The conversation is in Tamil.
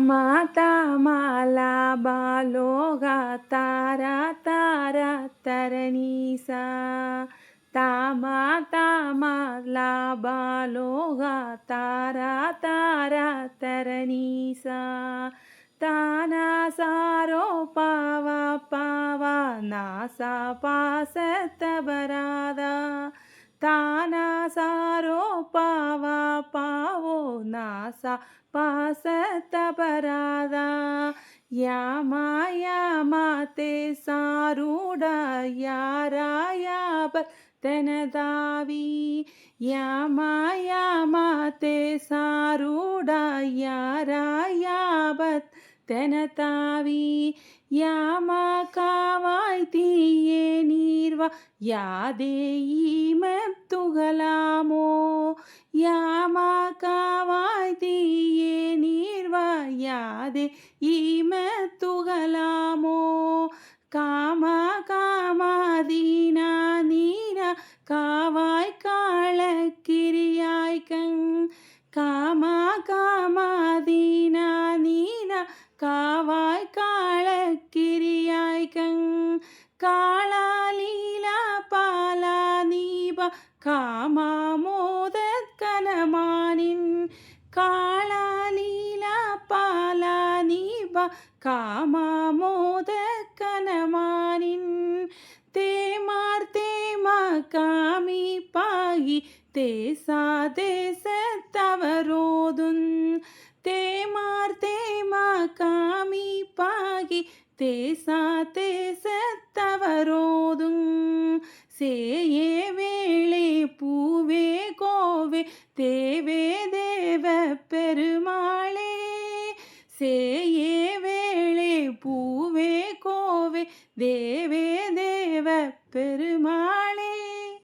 माला बालोगा तारा तारा तरणीसा माला बालोगा तारा तारा तरणीसा ताना सारो पावा पावा नासा पासत बरादा ताना सारो पावा पावो नासा पासत बरादा यामा यामा ते सारूडा यारा याबत तनदावी यामा यामा ते सारूडा यारा याबत தெனதாவி யாமா காவாய் தீயே நீர்வா யாதே ஈமத்துகலாமோ யாமா காவாய் தீயே நீர்வா யாதே ஈமத்துகலாமோ காமா காமாதீனா நீரா காவாய் காளக்கிரியாய் கண் காமா காமாதீனா நீரா காவாய் காளக்கிரியாய் கண் காளா லீலா பாலா நீபா காமா மோதத் கனமானின் காளா லீலா பாலா நீபா காமா மோதத் கனமானின் தேமார் தேமா காமி பாகி தேசா தேசத்தவரோதுன் தேமார் தேமா காமி பாகி தேசா தேசத்தவரோதும் சேயே வேளே பூவே கோவே தேவே தேவ பெருமாளே சேயே வேளே பூவே கோவே தேவே தேவ பெருமாளே